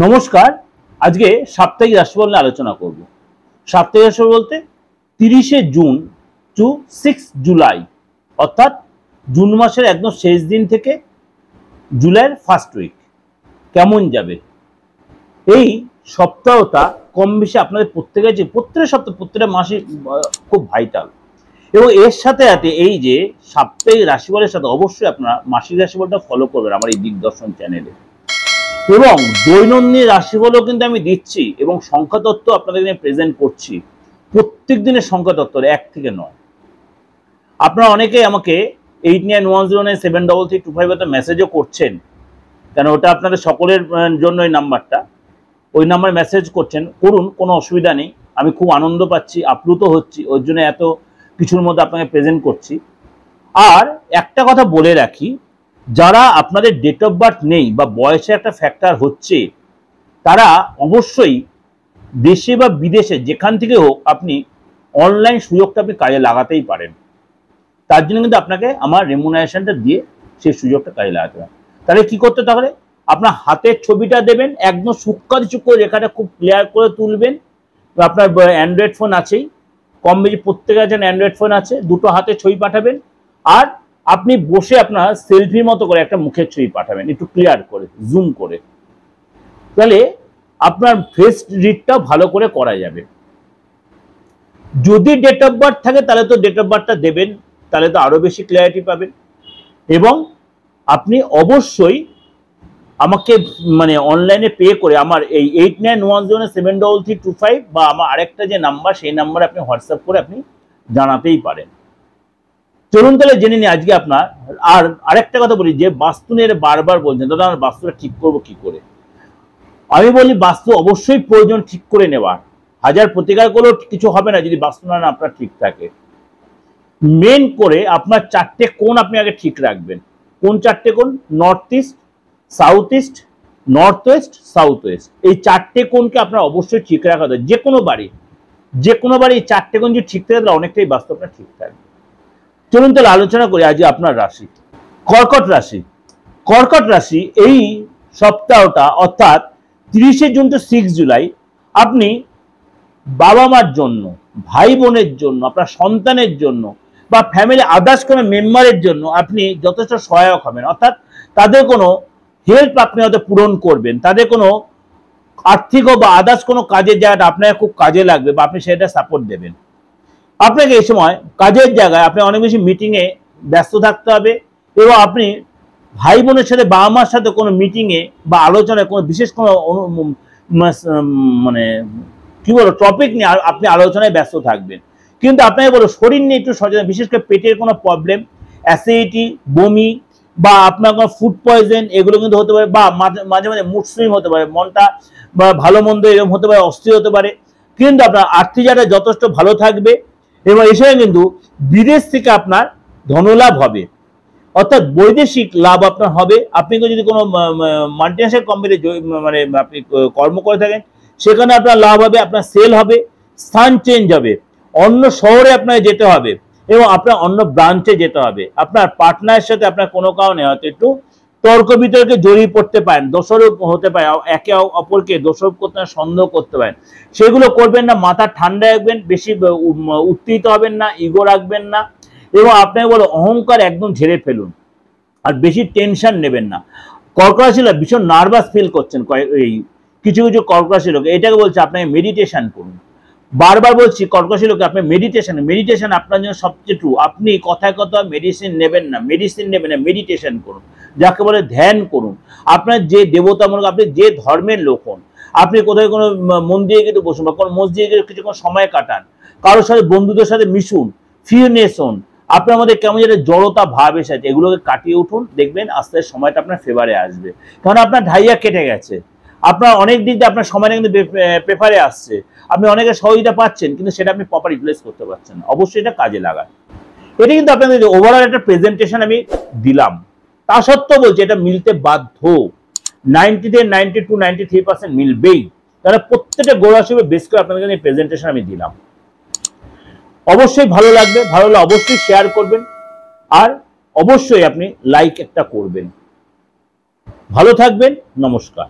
নমস্কার। আজকে সাপ্তাহিক রাশিফল নিয়ে আলোচনা করব। সাপ্তাহিক রাশিফল বলতে 30শে জুন টু 6 জুলাই, অর্থাৎ জুন মাসের একদম শেষ দিন থেকে জুলাইয়ের ফার্স্ট উইক কেমন যাবে। এই সপ্তাহটা কম বেশি আপনাদের প্রত্যেকটা সপ্তাহ প্রত্যেকটা মাসে খুব ভাইটাল, এবং এর সাথে সাথে এই যে সাপ্তাহিক রাশিফলের সাথে অবশ্যই আপনারা মাসিক রাশিফলটা ফলো করবেন আমার এই দিগদর্শন চ্যানেলে, এবং দৈনন্দিন রাশিফলও কিন্তু আমি দিচ্ছি এবং সংখ্যা তত্ত্ব আপনাদের প্রেজেন্ট করছি। প্রত্যেক দিনের সংখ্যা তত্ত্ব 1 থেকে 9। আপনারা অনেকেই আমাকে 8910973325 মেসেজও করছেন, কেন ওটা আপনাদের সকলের জন্য এই নাম্বারটা, ওই নাম্বারে মেসেজ করুন, কোনো অসুবিধা নেই। আমি খুব আনন্দ পাচ্ছি, আপ্লুত হচ্ছি, ওর জন্য এত কিছুর মধ্যে আপনাকে প্রেজেন্ট করছি। আর একটা কথা বলে রাখি, যারা আপনাদের ডেট অফ বার্থ নেই বা বয়সে একটা ফ্যাক্টর হচ্ছে, তারা অবশ্যই দেশে বা বিদেশে যেখান থেকে হোক আপনি অনলাইন সুযোগটা আপনি কাজে লাগাতেই পারেন। তার জন্য কিন্তু আপনাকে আমার রেমুনারেশনটা দিয়ে সেই সুযোগটা কাজে লাগাতে হবে। তাহলে কি করতে, তাহলে আপনার হাতের ছবিটা দেবেন, একদম সূক্ষ্ম রেখাটা খুব ক্লিয়ার করে তুলবেন। আপনার অ্যান্ড্রয়েড ফোন আছেই, কম বেশি প্রত্যেকের জন্য অ্যান্ড্রয়েড ফোন আছে, দুটো হাতে ছবি পাঠাবেন। আর আপনি বসে আপনার সেলফির মতো করে একটা মুখের ছবি পাঠাবেন, একটু ক্লিয়ার করে জুম করে, তাহলে আপনার ফেস রিডটাও ভালো করে করা যাবে। যদি ডেট অফ বার্থ থাকে তাহলে তো ডেট অফ বার্থটা দেবেন, তাহলে তো আরো বেশি ক্লিয়ারিটি পাবেন। এবং আপনি অবশ্যই আমাকে অনলাইনে পে করে আমার এই 8910733325 বা আমার আরেকটা যে নাম্বার, সেই নাম্বারে আপনি হোয়াটসঅ্যাপ করে আপনি জানাতেই পারেন। চলুন তাহলে জেনে নিই আজকে আপনার। আর আরেকটা কথা বলি, যে বাস্তু নিয়ে বারবার বলছেন দাদা আমার বাস্তুটা ঠিক করবো কি করে। আমি বলি বাস্তু অবশ্যই প্রয়োজন ঠিক করে নেওয়ার, হাজার প্রতিকার করলেও কিছু হবে না যদি বাস্তু না আপনার ঠিক থাকে। মেন করে আপনার 4টে কোণ আপনি আগে ঠিক রাখবেন। কোন 4টে কোণ? North east, south east, north West, south West. এই 4টে কোণকে আপনার অবশ্যই ঠিক রাখা যায়। যে কোনো বাড়ি এই 4টে কোণ যদি ঠিক থাকে তাহলে অনেকটাই বাস্তু আপনার ঠিক থাকবে। চলুন তাহলে আলোচনা করি আজ আপনার রাশি, কর্কট রাশি। কর্কট রাশি এই সপ্তাহটা অর্থাৎ 30শে জুন টু 6 জুলাই আপনি বাবা মার জন্য, ভাই বোনের জন্য, আপনার সন্তানের জন্য বা ফ্যামিলি আদার্স কোনো মেম্বারের জন্য আপনি যথেষ্ট সহায়ক হবেন। অর্থাৎ তাদের কোনো হেল্প আপনি হয়তো পূরণ করবেন, তাদের কোনো আর্থিক বা আদার্স কোনো কাজের জায়গাটা আপনার খুব কাজে লাগবে বা আপনি সেটা সাপোর্ট দেবেন। আপনাকে এই সময় কাজের জায়গায় আপনি অনেক বেশি মিটিংয়ে ব্যস্ত থাকতে হবে, এবং আপনি ভাই বোনের সাথে, বাবা মার সাথে কোনো মিটিংয়ে বা আলোচনায় কোনো বিশেষ কোনো কি বলবো টপিক নিয়ে আপনি আলোচনায় ব্যস্ত থাকবেন। কিন্তু আপনাকে বলো শরীর নিয়ে একটু সচেতন, বিশেষ করে পেটের কোনো প্রবলেম, অ্যাসিডিটি, বমি বা আপনার কোনো ফুড পয়জন, এগুলো কিন্তু হতে পারে। বা মাঝে মাঝে মুড সুইং হতে পারে, মনটা বা ভালো মন্দ এরকম হতে পারে, অস্থির হতে পারে। কিন্তু আপনার আর্থিক জায়গাটা যথেষ্ট ভালো থাকবে, এবং এই সময় কিন্তু বিদেশ থেকে আপনার ধনলাভ হবে, অর্থাৎ বৈদেশিক লাভ আপনার হবে। আপনি যদি কোনো মাল্টিন্যাশনাল কোম্পানি আপনি কর্ম করে থাকেন, সেখানে আপনার লাভ হবে, আপনার সেল হবে, স্থান চেঞ্জ হবে, অন্য শহরে আপনাকে যেতে হবে, এবং আপনার অন্য ব্রাঞ্চে যেতে হবে। আপনার পার্টনারের সাথে আপনার কোনো কারণে হয়তো একটু তর্ক বিতর্কে জড়িয়ে পড়তে পারেন, দোষারোপ হতে পারে, একে অপরকে দোষারোপ করতে পারেন, সন্দেহ করতে পারেন। সেগুলো করবেন না, মাথা ঠান্ডা রাখবেন, বেশি উত্তেজিত হবেন না, ইগো রাখবেন না, এবং আপনাকে বলো অহংকার একদম ঝেড়ে ফেলুন, আর বেশি টেনশন নেবেন না। কর্কট রাশিরা ভীষণ নার্ভাস ফিল করছেন, এই কিছু কিছু কর্কট রাশির লোক, এটাকে বলছে আপনাকে মেডিটেশন করুন। বারবার বলছি কর্কট রাশির লোক আপনি মেডিটেশন আপনার জন্য সবচেয়ে ট্রু। আপনি কথায় কথা মেডিসিন নেবেন না, মেডিটেশন করুন, যাকে বলে ধ্যান করুন। আপনার যে দেবতামূলক, আপনি যে ধর্মের লোক হন, আপনি কোথায় কোনো মন্দিরে গিয়ে বসুন বা কোনো মসজিদে গিয়ে কিছুক্ষণ সময় কাটান, কারোর সাথে বন্ধুদের সাথে মিশুন, ফিউনেস হন। আপনার মধ্যে কেমন যেটা জড়তা ভাব এসেছে, এগুলোকে কাটিয়ে উঠুন, দেখবেন আস্তে আস্তে সময়টা আপনার ফেভারে আসবে। কারণ আপনার ঢাইয়া কেটে গেছে, আপনার অনেক দিক দিয়ে আপনার সময়টা কিন্তু পেপারে আসছে, আপনি অনেকের সহযোগিতা পাচ্ছেন, কিন্তু সেটা আপনি প্রপার ইউটিলাইজ করতে পারছেন না। অবশ্যই এটা কাজে লাগান। এটা কিন্তু আপনাদের ওভারঅল একটা প্রেজেন্টেশন আমি দিলাম, তা সত্ত্বেও বলছি এটা মিলতে বাধ্য। 92-93% মিলবেই, তাহলে প্রত্যেকটা গোড়া হিসেবে বেশ করে আপনাদের কাছে প্রেজেন্টেশন আমি দিলাম। অবশ্যই ভালো লাগবে, ভালো লাগলে অবশ্যই শেয়ার করবেন, আর অবশ্যই আপনি লাইক একটা করবেন। ভালো থাকবেন, নমস্কার।